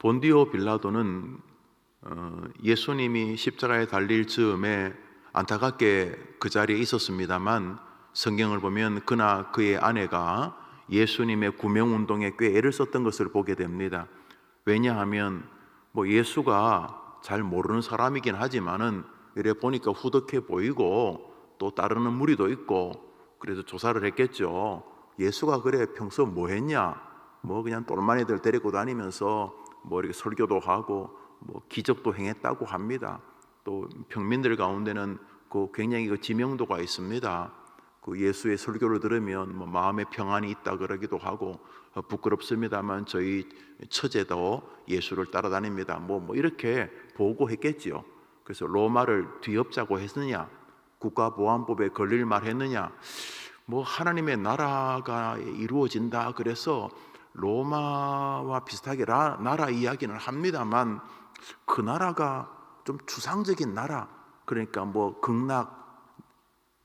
본디오 빌라도는 예수님이 십자가에 달릴 즈음에 안타깝게 그 자리에 있었습니다만, 성경을 보면 그나 그의 아내가 예수님의 구명운동에 꽤 애를 썼던 것을 보게 됩니다. 왜냐하면 예수가 잘 모르는 사람이긴 하지만은 이래 보니까 후덕해 보이고 또 따르는 무리도 있고, 그래서 조사를 했겠죠. 예수가 그래 평소 뭐 했냐? 그냥 똘마니들 데리고 다니면서 이렇게 설교도 하고 기적도 행했다고 합니다. 또 평민들 가운데는 굉장히 지명도가 있습니다. 예수의 설교를 들으면 마음의 평안이 있다 그러기도 하고, 부끄럽습니다만 저희 처제도 예수를 따라다닙니다. 이렇게 보고했겠지요. 그래서 로마를 뒤엎자고 했느냐, 국가보안법에 걸릴 말 했느냐, 하나님의 나라가 이루어진다 그래서 로마와 비슷하게 나라 이야기는 합니다만, 그 나라가 좀 추상적인 나라, 그러니까 극락,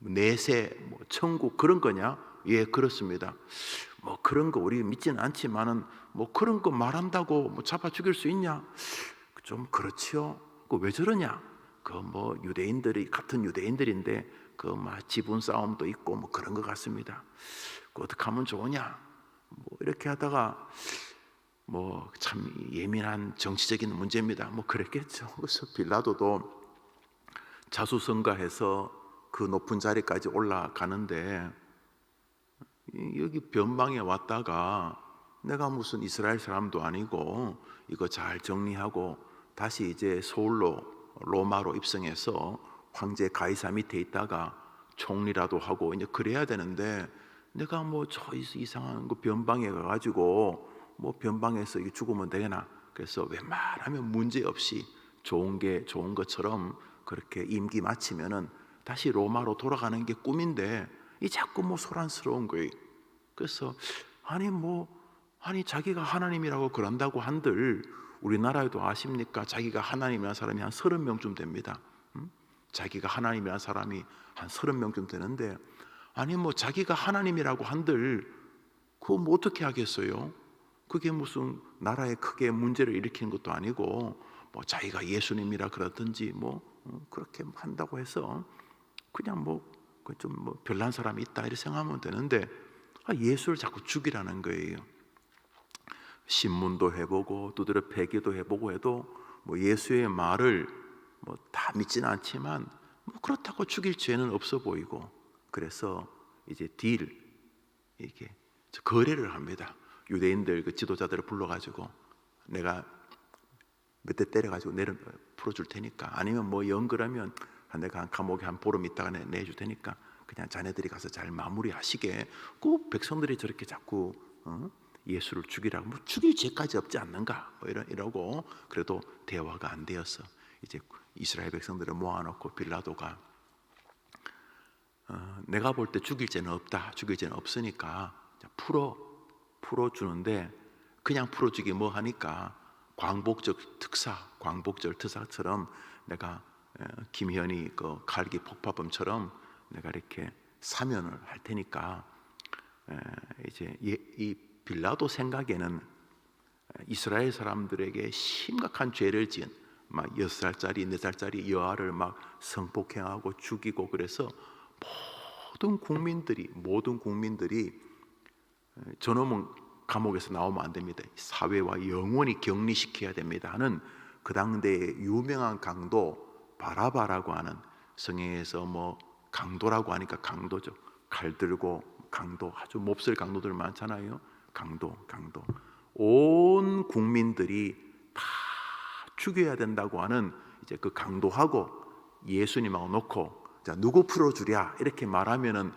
내세, 천국 그런 거냐? 예, 그렇습니다. 그런 거 우리 믿지는 않지만은 그런 거 말한다고 잡아 죽일 수 있냐? 좀 그렇지요. 왜 저러냐? 유대인들이 같은 유대인들인데 지분 싸움도 있고 그런 것 같습니다. 어떻게 하면 좋으냐? 이렇게 하다가 참 예민한 정치적인 문제입니다. 그랬겠죠. 그래서 빌라도도 자수성가해서 그 높은 자리까지 올라가는데, 여기 변방에 왔다가 내가 무슨 이스라엘 사람도 아니고 이거 잘 정리하고 다시 이제 서울로 로마로 입성해서 황제 가이사 밑에 있다가 총리라도 하고 이제 그래야 되는데, 내가 저 이상한 변방에 가가지고 변방에서 죽으면 되나? 그래서 웬만하면 문제 없이 좋은 것처럼 그렇게 임기 마치면은 다시 로마로 돌아가는 게 꿈인데, 이 자꾸 소란스러운 거예요. 그래서 아니 자기가 하나님이라고 그런다고 한들, 우리나라에도 아십니까? 자기가 하나님이라는 사람이 한 30명쯤 됩니다. 자기가 하나님이라는 사람이 한 30명쯤 되는데, 아니 자기가 하나님이라고 한들 그거 어떻게 하겠어요? 그게 무슨 나라에 크게 문제를 일으키는 것도 아니고, 자기가 예수님이라 그러든지 그렇게 한다고 해서 그냥 좀 별난 사람이 있다 이렇게 생각하면 되는데, 예수를 자꾸 죽이라는 거예요. 신문도 해보고 두드려 패기도 해보고 해도 예수의 말을 다 믿지는 않지만 그렇다고 죽일 죄는 없어 보이고, 그래서 이제 이게 거래를 합니다. 유대인들 지도자들을 불러가지고 내가 몇 대 때려가지고 풀어줄 테니까, 아니면 연거라면 내가 감옥에 한 보름 있다가 내줄 테니까 그냥 자네들이 가서 잘 마무리하시게. 꼭 백성들이 저렇게 자꾸 예수를 죽이라고, 죽일 죄까지 없지 않는가 이러고, 그래도 대화가 안 되어서 이제 이스라엘 백성들을 모아놓고 빌라도가 내가 볼 때 죽일 죄는 없다, 죽일 죄는 없으니까 풀어주는데, 그냥 풀어주기 하니까 광복절 특사처럼 내가 김현희 갈기 폭파범처럼 내가 이렇게 사면을 할 테니까, 이제 이 빌라도 생각에는 이스라엘 사람들에게 심각한 죄를 지은 6살짜리 4살짜리 여아를 성폭행하고 죽이고, 그래서 모든 국민들이 저놈은 감옥에서 나오면 안 됩니다, 사회와 영원히 격리시켜야 됩니다 하는 그 당대의 유명한 강도 바라바라고 하는, 성경에서 강도라고 하니까 강도죠. 칼 들고 강도, 아주 몹쓸 강도들 많잖아요. 강도. 온 국민들이 다 죽여야 된다고 하는 이제 그 강도하고 예수님하고 놓고, 자 누구 풀어주랴 이렇게 말하면은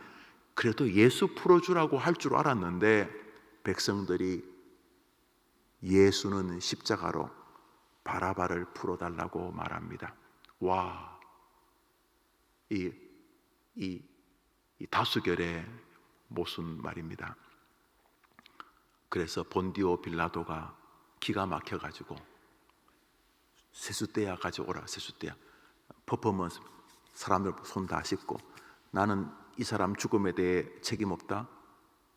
그래도 예수 풀어주라고 할 줄 알았는데, 백성들이 예수는 십자가로 바라바를 풀어달라고 말합니다. 와, 이 다수결의 모순 말입니다. 그래서 본디오 빌라도가 기가 막혀가지고 세숫대야 가져오라, 세숫대야. 퍼포먼스, 사람들 손 다 씻고, 나는 이 사람 죽음에 대해 책임 없다,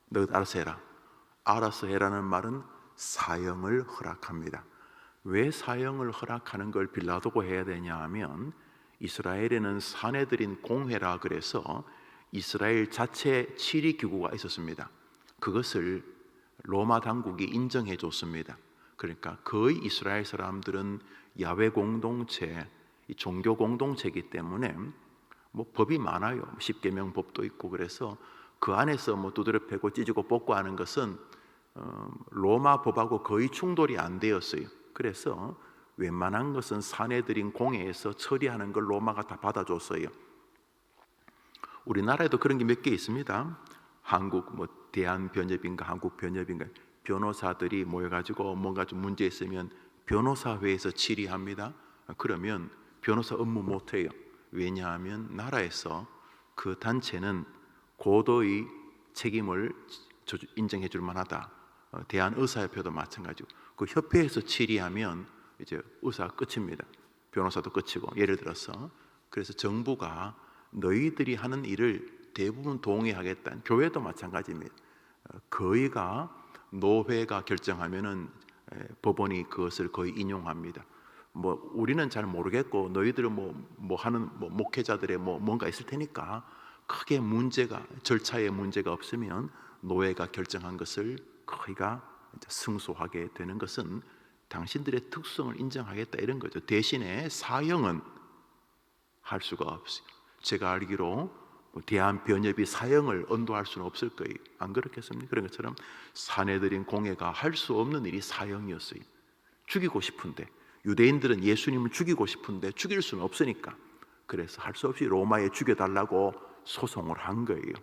너 알아서 해라. 알아서 해라는 말은 사형을 허락합니다. 왜 사형을 허락하는 걸 빌라도가 해야 되냐 하면 이스라엘에는 사내들인 공회라 그래서 이스라엘 자체 치리 기구가 있었습니다. 그것을 로마 당국이 인정해 줬습니다. 그러니까 거의 이스라엘 사람들은 야훼 공동체, 종교 공동체이기 때문에 뭐 법이 많아요. 십계명 법도 있고 그래서 그 안에서 뭐 두드려 패고 찢고 뽑고 하는 것은 로마 법하고 거의 충돌이 안 되었어요. 그래서 웬만한 것은 사내들인 공회에서 처리하는 걸 로마가 다 받아줬어요. 우리나라에도 그런 게 몇 개 있습니다. 한국 뭐 대한변협인가 한국변협인가 변호사들이 모여가지고 뭔가 좀 문제 있으면 변호사회에서 질의합니다. 그러면 변호사 업무 못해요. 왜냐하면 나라에서 그 단체는 고도의 책임을 인정해 줄 만하다. 대한의사협회도 마찬가지고 그 협회에서 질의하면 이제 의사가 끝입니다. 변호사도 끝이고. 예를 들어서 그래서 정부가 너희들이 하는 일을 대부분 동의하겠다. 교회도 마찬가지입니다. 거의가 노회가 결정하면은 법원이 그것을 거의 인용합니다. 뭐 우리는 잘 모르겠고 너희들은 뭐 하는 목회자들의 뭔가 있을 테니까 크게 문제가 절차에 문제가 없으면 노회가 결정한 것을 거의가 승소하게 되는 것은 당신들의 특성을 인정하겠다 이런 거죠. 대신에 사형은 할 수가 없어요. 제가 알기로 대한변협이 사형을 언도할 수는 없을 거예요. 안 그렇겠습니까? 그런 것처럼 사내들인 공회가 할 수 없는 일이 사형이었어요. 죽이고 싶은데 유대인들은 예수님을 죽이고 싶은데 죽일 수는 없으니까 그래서 할 수 없이 로마에 죽여달라고 소송을 한 거예요.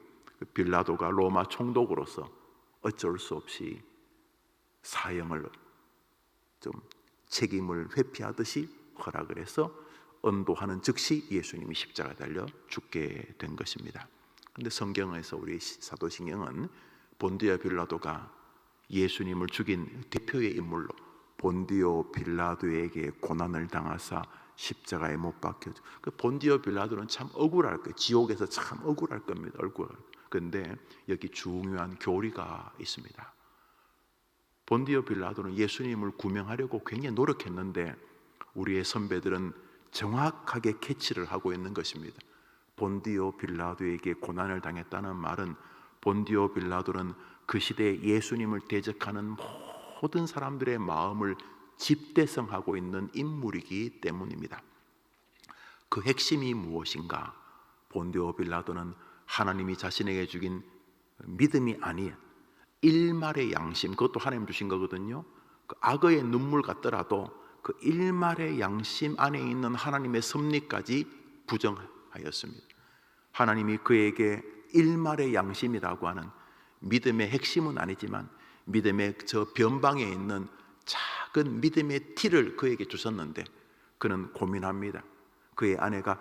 빌라도가 로마 총독으로서 어쩔 수 없이 사형을 좀 책임을 회피하듯이 허락을 해서 언도하는 즉시 예수님이 십자가에 달려 죽게 된 것입니다. 그런데 성경에서 우리 사도신경은 본디오 빌라도가 예수님을 죽인 대표의 인물로 본디오 빌라도에게 고난을 당하사 십자가에 못 박혀. 그 본디오 빌라도는 참 억울할 거예요. 지옥에서 참 억울할 겁니다. 그런데 여기 중요한 교리가 있습니다. 본디오 빌라도는 예수님을 구명하려고 굉장히 노력했는데 우리의 선배들은 정확하게 캐치를 하고 있는 것입니다. 본디오 빌라도에게 고난을 당했다는 말은 본디오 빌라도는 그 시대에 예수님을 대적하는 모든 사람들의 마음을 집대성하고 있는 인물이기 때문입니다. 그 핵심이 무엇인가? 본디오 빌라도는 하나님이 자신에게 주긴 믿음이 아닌 일말의 양심, 그것도 하나님 주신 거거든요. 그 악어의 눈물 같더라도 그 일말의 양심 안에 있는 하나님의 섭리까지 부정하였습니다. 하나님이 그에게 일말의 양심이라고 하는 믿음의 핵심은 아니지만 믿음의 저 변방에 있는 작은 믿음의 티를 그에게 주셨는데 그는 고민합니다. 그의 아내가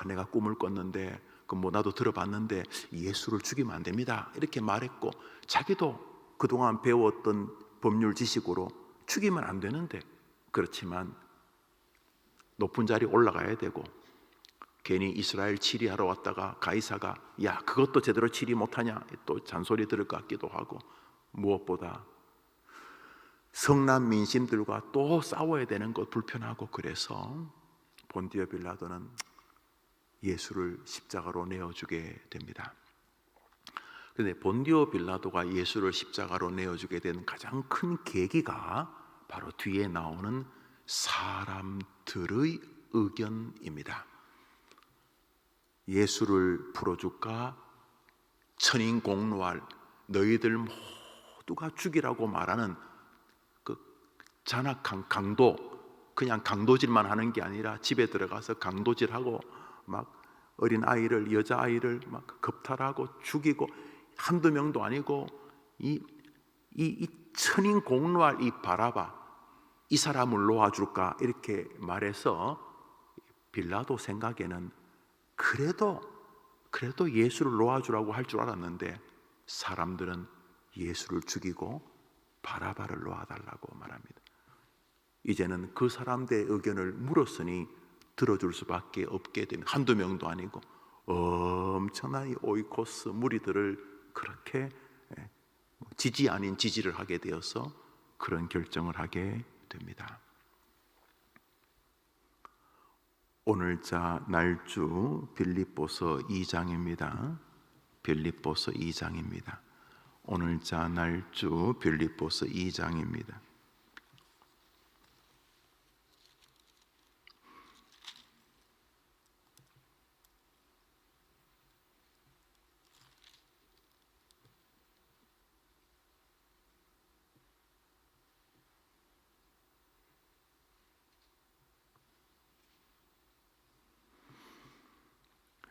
내가 꿈을 꿨는데 나도 들어봤는데 예수를 죽이면 안 됩니다 이렇게 말했고 자기도 그동안 배웠던 법률 지식으로 죽이면 안 되는데 그렇지만 높은 자리에 올라가야 되고 괜히 이스라엘 치리하러 왔다가 가이사가 야 그것도 제대로 치리 못하냐 또 잔소리 들을 것 같기도 하고 무엇보다 성난 민심들과 또 싸워야 되는 것 불편하고 그래서 본디오 빌라도는 예수를 십자가로 내어주게 됩니다. 그런데 본디오 빌라도가 예수를 십자가로 내어주게 된 가장 큰 계기가 바로 뒤에 나오는 사람들의 의견입니다. 예수를 풀어줄까? 천인공노할 너희들 모두가 죽이라고 말하는 그 잔악한 강도, 그냥 강도질만 하는 게 아니라 집에 들어가서 강도질하고 막 어린 아이를 여자아이를 막 겁탈하고 죽이고 한두 명도 아니고 이 천인공노할 이 바라바 이 사람을 놓아줄까 이렇게 말해서 빌라도 생각에는 그래도 예수를 놓아주라고 할 줄 알았는데 사람들은 예수를 죽이고 바라바를 놓아달라고 말합니다. 이제는 그 사람들의 의견을 물었으니 들어줄 수밖에 없게 됩니다. 한두 명도 아니고 엄청난 이 오이코스 무리들을 그렇게 지지 아닌 지지를 하게 되어서 그런 결정을 하게 됩니다. 오늘자 날주 빌립보서 2장입니다. 빌립보서 2장입니다. 오늘자 날주 빌립보서 2장입니다.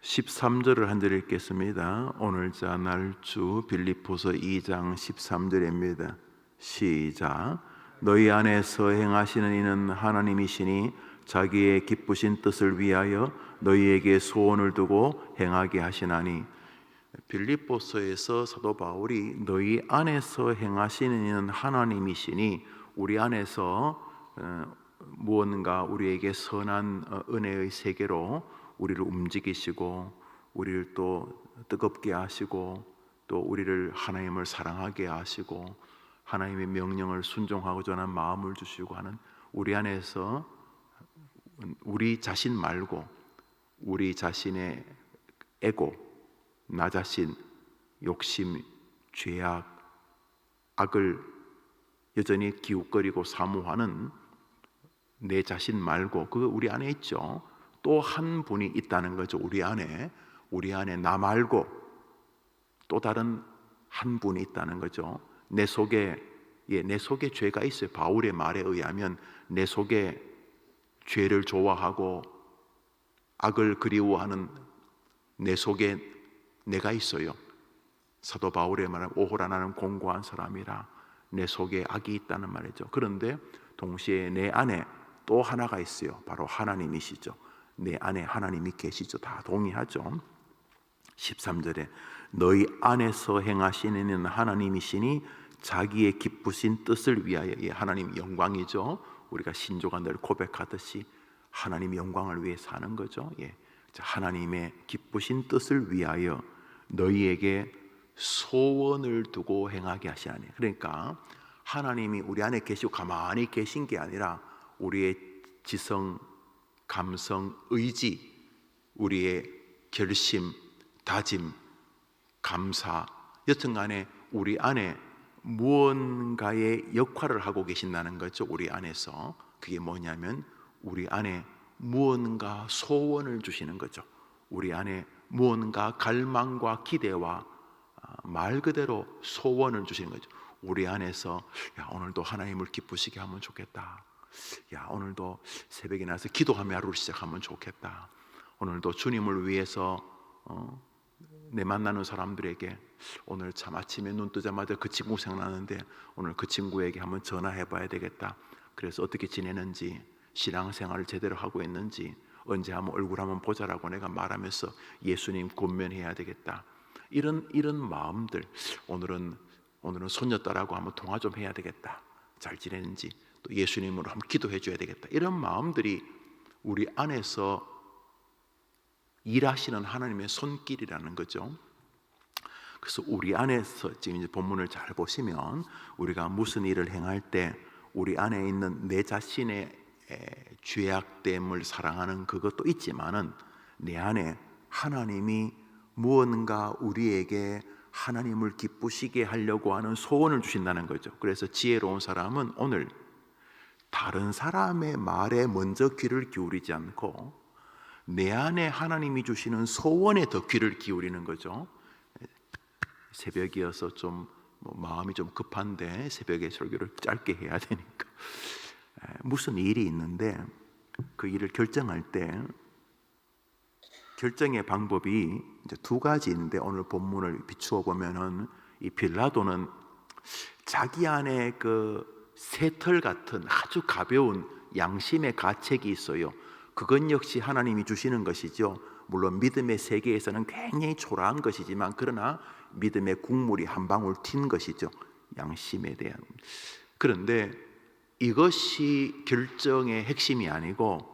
13절을 한 절 읽겠습니다. 오늘자 날주 빌립보서 2장 13절입니다. 시작. 너희 안에서 행하시는 이는 하나님이시니 자기의 기쁘신 뜻을 위하여 너희에게 소원을 두고 행하게 하시나니. 빌립보서에서 사도 바울이 너희 안에서 행하시는 이는 하나님이시니, 우리 안에서 무언가 우리에게 선한 은혜의 세계로 우리를 움직이시고 우리를 또 뜨겁게 하시고 또 우리를 하나님을 사랑하게 하시고 하나님의 명령을 순종하고자 하는 마음을 주시고 하는, 우리 안에서 우리 자신 말고 우리 자신의 에고, 나 자신, 욕심, 죄악, 악을 여전히 기웃거리고 사모하는 내 자신 말고, 그거 우리 안에 있죠. 또 한 분이 있다는 거죠. 우리 안에 나 말고 또 다른 한 분이 있다는 거죠. 내 속에 죄가 있어요. 바울의 말에 의하면 내 속에 죄를 좋아하고 악을 그리워하는 내 속에 내가 있어요. 사도 바울의 말은 오호라 나는 공고한 사람이라, 내 속에 악이 있다는 말이죠. 그런데 동시에 내 안에 또 하나가 있어요. 바로 하나님이시죠. 내 안에 하나님이 계시죠. 다 동의하죠. 13절에 너희 안에서 행하시는 하나님이시니 자기의 기쁘신 뜻을 위하여. 하나님 영광이죠. 우리가 신조가 늘 고백하듯이 하나님 영광을 위해 사는 거죠. 하나님의 기쁘신 뜻을 위하여 너희에게 소원을 두고 행하게 하시나니. 그러니까 하나님이 우리 안에 계시고 가만히 계신 게 아니라 우리의 지성, 감성, 의지, 우리의 결심, 다짐, 감사, 여튼간에 우리 안에 무언가의 역할을 하고 계신다는 거죠. 우리 안에서. 그게 뭐냐면 우리 안에 무언가 소원을 주시는 거죠. 우리 안에 무언가 갈망과 기대와 말 그대로 소원을 주시는 거죠. 우리 안에서 오늘도 하나님을 기쁘시게 하면 좋겠다. 오늘도 새벽에 나서 기도하며 하루를 시작하면 좋겠다. 오늘도 주님을 위해서 내 만나는 사람들에게 오늘 참 아침에 눈 뜨자마자 그 친구 생각나는데 오늘 그 친구에게 한번 전화해 봐야 되겠다. 그래서 어떻게 지내는지, 신앙생활을 제대로 하고 있는지, 언제 한번 얼굴 한번 보자라고 내가 말하면서 예수님 권면해야 되겠다. 이런 마음들, 오늘은 손녀딸하고 한번 통화 좀 해야 되겠다. 잘 지내는지, 또 예수님으로 한번 기도해 줘야 되겠다. 이런 마음들이 우리 안에서 일하시는 하나님의 손길이라는 거죠. 그래서 우리 안에서 지금 이제 본문을 잘 보시면 우리가 무슨 일을 행할 때 우리 안에 있는 내 자신의 죄악됨을 사랑하는 그것도 있지만은 내 안에 하나님이 무언가 우리에게 하나님을 기쁘시게 하려고 하는 소원을 주신다는 거죠. 그래서 지혜로운 사람은 오늘 다른 사람의 말에 먼저 귀를 기울이지 않고 내 안에 하나님이 주시는 소원에 더 귀를 기울이는 거죠. 새벽이어서 좀 마음이 좀 급한데 새벽에 설교를 짧게 해야 되니까 무슨 일이 있는데 그 일을 결정할 때 결정의 방법이 이제 두 가지인데, 오늘 본문을 비추어 보면은 이 빌라도는 자기 안에 그 새털 같은 아주 가벼운 양심의 가책이 있어요. 그건 역시 하나님이 주시는 것이죠. 물론 믿음의 세계에서는 굉장히 초라한 것이지만 그러나 믿음의 국물이 한 방울 튄 것이죠. 양심에 대한. 그런데 이것이 결정의 핵심이 아니고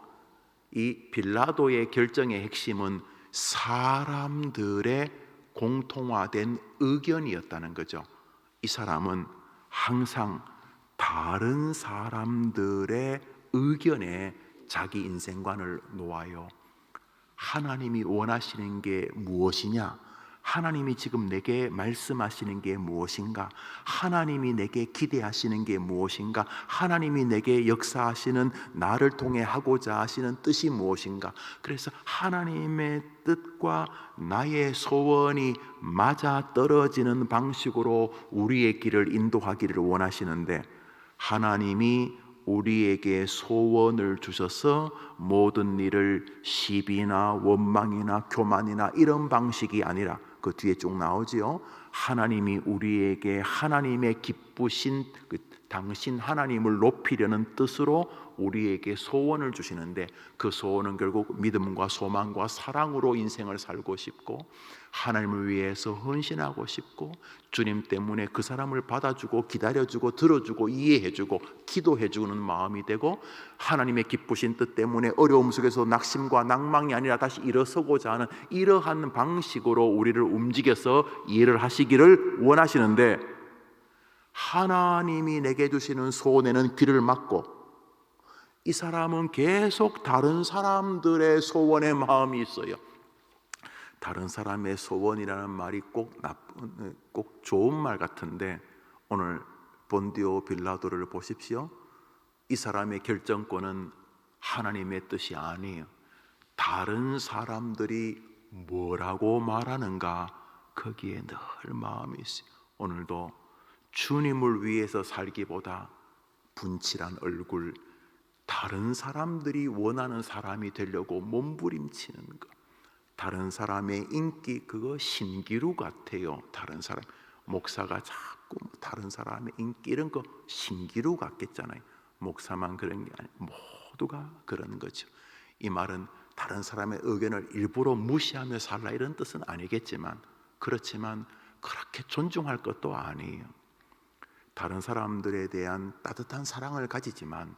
이 빌라도의 결정의 핵심은 사람들의 공통화된 의견이었다는 거죠. 이 사람은 항상 다른 사람들의 의견에 자기 인생관을 놓아요. 하나님이 원하시는 게 무엇이냐? 하나님이 지금 내게 말씀하시는 게 무엇인가? 하나님이 내게 기대하시는 게 무엇인가? 하나님이 내게 역사하시는, 나를 통해 하고자 하시는 뜻이 무엇인가? 그래서 하나님의 뜻과 나의 소원이 맞아 떨어지는 방식으로 우리의 길을 인도하기를 원하시는데, 하나님이 우리에게 소원을 주셔서 모든 일을 시비나 원망이나 교만이나 이런 방식이 아니라, 그 뒤에 쭉 나오지요. 하나님이 우리에게 하나님의 기쁘신 당신 하나님을 높이려는 뜻으로 우리에게 소원을 주시는데, 그 소원은 결국 믿음과 소망과 사랑으로 인생을 살고 싶고, 하나님을 위해서 헌신하고 싶고, 주님 때문에 그 사람을 받아주고 기다려주고 들어주고 이해해주고 기도해주는 마음이 되고, 하나님의 기쁘신 뜻 때문에 어려움 속에서 낙심과 낭망이 아니라 다시 일어서고자 하는 이러한 방식으로 우리를 움직여서 일을 하시기를 원하시는데, 하나님이 내게 주시는 소원에는 귀를 막고, 이 사람은 계속 다른 사람들의 소원에 마음이 있어요. 다른 사람의 소원이라는 말이 꼭 좋은 말 같은데, 오늘 본디오 빌라도를 보십시오. 이 사람의 결정권은 하나님의 뜻이 아니에요. 다른 사람들이 뭐라고 말하는가, 거기에 늘 마음이 있어요. 오늘도 주님을 위해서 살기보다 분칠한 얼굴, 다른 사람들이 원하는 사람이 되려고 몸부림치는 것, 다른 사람의 인기, 그거 신기루 같아요. 다른 사람, 목사가 자꾸 다른 사람의 인기 이런 거 신기루 같겠잖아요. 목사만 그런 게 아니고 모두가 그런 거죠. 이 말은 다른 사람의 의견을 일부러 무시하며 살라 이런 뜻은 아니겠지만, 그렇지만 그렇게 존중할 것도 아니에요. 다른 사람들에 대한 따뜻한 사랑을 가지지만,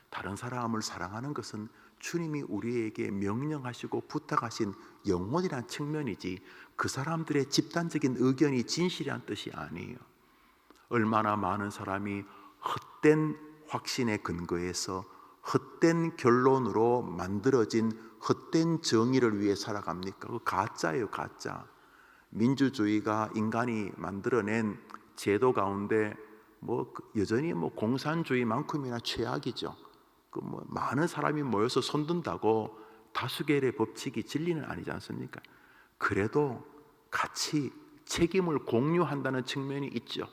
다른 사람을 사랑하는 것은 주님이 우리에게 명령하시고 부탁하신 영혼이란 측면이지, 그 사람들의 집단적인 의견이 진실이란 뜻이 아니에요. 얼마나 많은 사람이 헛된 확신에 근거해서 헛된 결론으로 만들어진 헛된 정의를 위해 살아갑니까? 그 가짜예요, 가짜. 민주주의가 인간이 만들어낸 제도 가운데 여전히 공산주의만큼이나 최악이죠. 많은 사람이 모여서 손든다고 다수결의 법칙이 진리는 아니지 않습니까? 그래도 같이 책임을 공유한다는 측면이 있죠.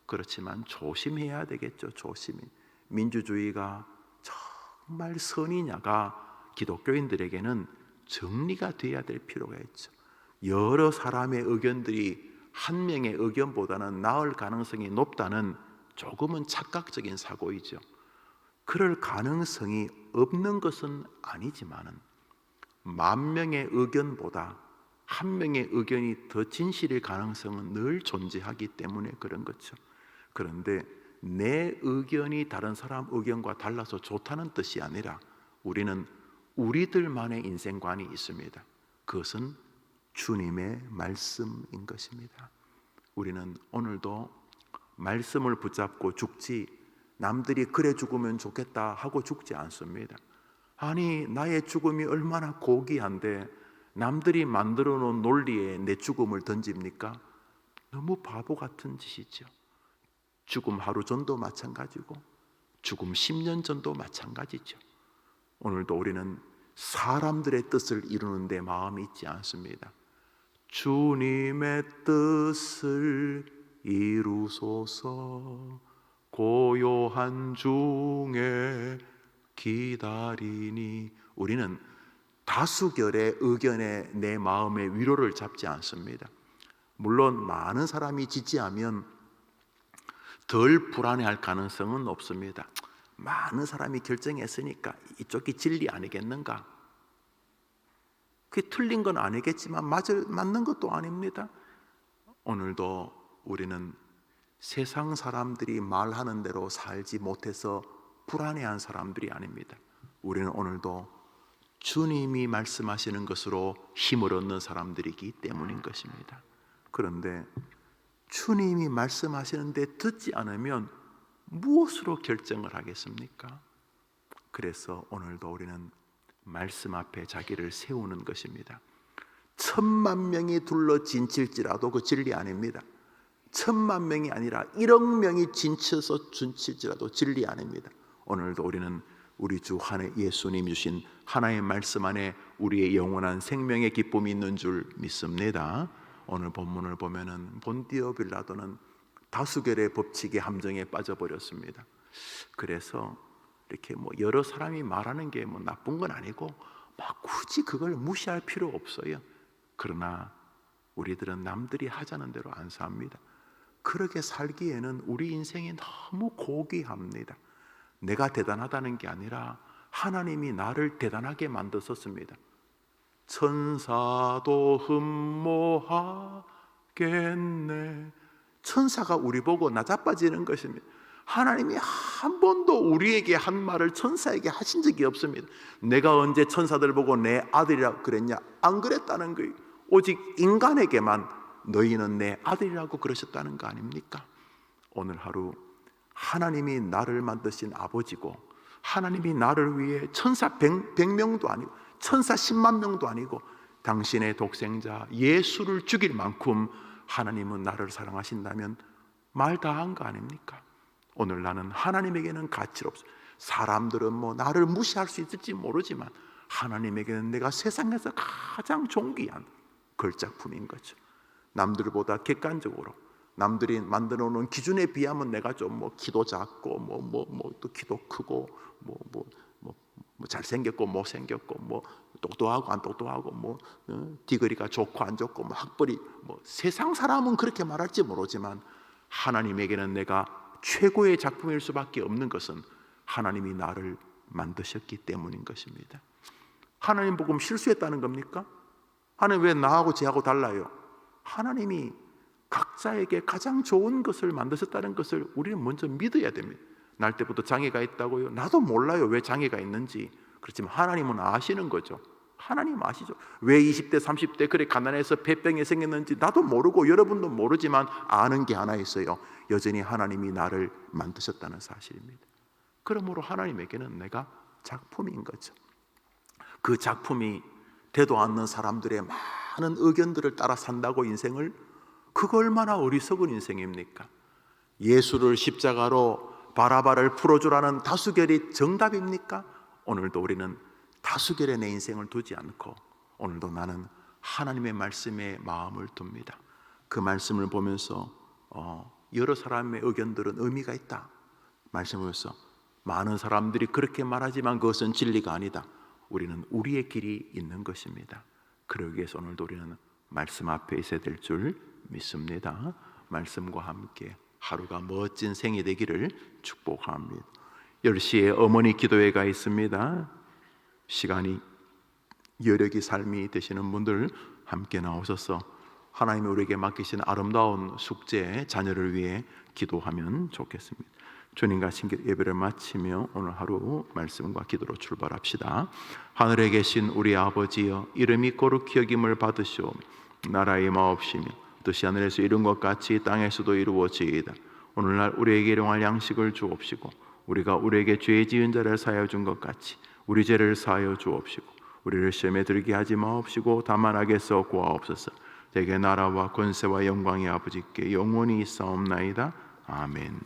그렇지만 조심해야 되겠죠. 조심히. 민주주의가 정말 선이냐가 기독교인들에게는 정리가 돼야 될 필요가 있죠. 여러 사람의 의견들이 한 명의 의견보다는 나을 가능성이 높다는 조금은 착각적인 사고이죠. 그럴 가능성이 없는 것은 아니지만은, 만 명의 의견보다 한 명의 의견이 더 진실일 가능성은 늘 존재하기 때문에 그런 거죠. 그런데 내 의견이 다른 사람 의견과 달라서 좋다는 뜻이 아니라, 우리는 우리들만의 인생관이 있습니다. 그것은 주님의 말씀인 것입니다. 우리는 오늘도 말씀을 붙잡고 죽지, 남들이 그래 죽으면 좋겠다 하고 죽지 않습니다. 아니, 나의 죽음이 얼마나 고귀한데 남들이 만들어 놓은 논리에 내 죽음을 던집니까? 너무 바보 같은 짓이죠. 죽음 하루 전도 마찬가지고 죽음 10년 전도 마찬가지죠. 오늘도 우리는 사람들의 뜻을 이루는 데 마음이 있지 않습니다. 주님의 뜻을 이루소서, 고요한 중에 기다리니. 우리는 다수결의 의견에 내 마음의 위로를 잡지 않습니다. 물론 많은 사람이 지지하면 덜 불안해할 가능성은 없습니다. 많은 사람이 결정했으니까 이쪽이 진리 아니겠는가? 그게 틀린 건 아니겠지만 맞는 것도 아닙니다. 오늘도 우리는 세상 사람들이 말하는 대로 살지 못해서 불안해한 사람들이 아닙니다. 우리는 오늘도 주님이 말씀하시는 것으로 힘을 얻는 사람들이기 때문인 것입니다. 그런데 주님이 말씀하시는데 듣지 않으면 무엇으로 결정을 하겠습니까? 그래서 오늘도 우리는 말씀 앞에 자기를 세우는 것입니다. 10,000,000명이 둘러 진칠지라도 그 진리 아닙니다. 10,000,000명이 아니라 1억 명이 진쳐서 진칠지라도 진리 아닙니다. 오늘도 우리는 우리 주 예수님 주신 하나의 말씀 안에 우리의 영원한 생명의 기쁨이 있는 줄 믿습니다. 오늘 본문을 보면은 본디오 빌라도는 다수결의 법칙의 함정에 빠져버렸습니다. 그래서 이렇게 여러 사람이 말하는 게 나쁜 건 아니고 굳이 그걸 무시할 필요 없어요. 그러나 우리들은 남들이 하자는 대로 안 삽니다. 그렇게 살기에는 우리 인생이 너무 고귀합니다. 내가 대단하다는 게 아니라 하나님이 나를 대단하게 만드셨습니다. 천사도 흠모하겠네. 천사가 우리 보고 나자빠지는 것입니다. 하나님이 한 번도 우리에게 한 말을 천사에게 하신 적이 없습니다. 내가 언제 천사들 보고 내 아들이라고 그랬냐? 안 그랬다는 거예요. 오직 인간에게만 너희는 내 아들이라고 그러셨다는 거 아닙니까? 오늘 하루 하나님이 나를 만드신 아버지고, 하나님이 나를 위해 천사 100명도 아니고 천사 10만 명도 아니고 당신의 독생자 예수를 죽일 만큼 하나님은 나를 사랑하신다면 말 다 한 거 아닙니까? 오늘 나는 하나님에게는 가치 없어. 사람들은 나를 무시할 수 있을지 모르지만 하나님에게는 내가 세상에서 가장 존귀한 걸작품인 거죠. 남들보다 객관적으로 남들이 만들어 놓은 기준에 비하면 내가 좀 키도 작고 또 키도 크고 잘생겼고 못생겼고 똑똑하고 안 똑똑하고 디그리가 좋고 안 좋고 학벌이 세상 사람은 그렇게 말할지 모르지만 하나님에게는 내가 최고의 작품일 수밖에 없는 것은 하나님이 나를 만드셨기 때문인 것입니다. 하나님 보고 실수했다는 겁니까? 하나님 왜 나하고 쟤하고 달라요? 하나님이 각자에게 가장 좋은 것을 만드셨다는 것을 우리는 먼저 믿어야 됩니다. 날 때부터 장애가 있다고요? 나도 몰라요, 왜 장애가 있는지. 그렇지만 하나님은 아시는 거죠. 하나님 아시죠. 왜 20대 30대 그래 가난해서 폐병이 생겼는지 나도 모르고 여러분도 모르지만 아는 게 하나 있어요. 여전히 하나님이 나를 만드셨다는 사실입니다. 그러므로 하나님에게는 내가 작품인 거죠. 그 작품이 되도 않는 사람들의 많은 의견들을 따라 산다고 인생을, 그거 얼마나 어리석은 인생입니까? 예수를 십자가로 바라바를 풀어주라는 다수결이 정답입니까? 오늘도 우리는 다수결에 내 인생을 두지 않고 오늘도 나는 하나님의 말씀에 마음을 둡니다. 그 말씀을 보면서 여러 사람의 의견들은 의미가 있다. 말씀을 보면서 많은 사람들이 그렇게 말하지만 그것은 진리가 아니다. 우리는 우리의 길이 있는 것입니다. 그러기 위해서 오늘도 우리는 말씀 앞에 있어야 될 줄 믿습니다. 말씀과 함께 하루가 멋진 생이 되기를 축복합니다. 10시에 어머니 기도회가 있습니다. 시간이 여력이 삶이 되시는 분들 함께 나오셔서 하나님이 우리에게 맡기신 아름다운 숙제 자녀를 위해 기도하면 좋겠습니다. 주님과 예배를 마치며 오늘 하루 말씀과 기도로 출발합시다. 하늘에 계신 우리 아버지여, 이름이 거룩히 여김을 받으시오며 나라의 마옵시며 뜻이 하늘에서 이룬 것 같이 땅에서도 이루어지이다. 오늘날 우리에게 일용할 양식을 주옵시고 우리가 우리에게 죄 지은 자를 사하여 준 것 같이 우리 죄를 사하여 주옵시고 우리를 시험에 들게 하지 마옵시고 다만 악에서 구하옵소서. 대개 나라와 권세와 영광이 아버지께 영원히 있사옵나이다. 아멘.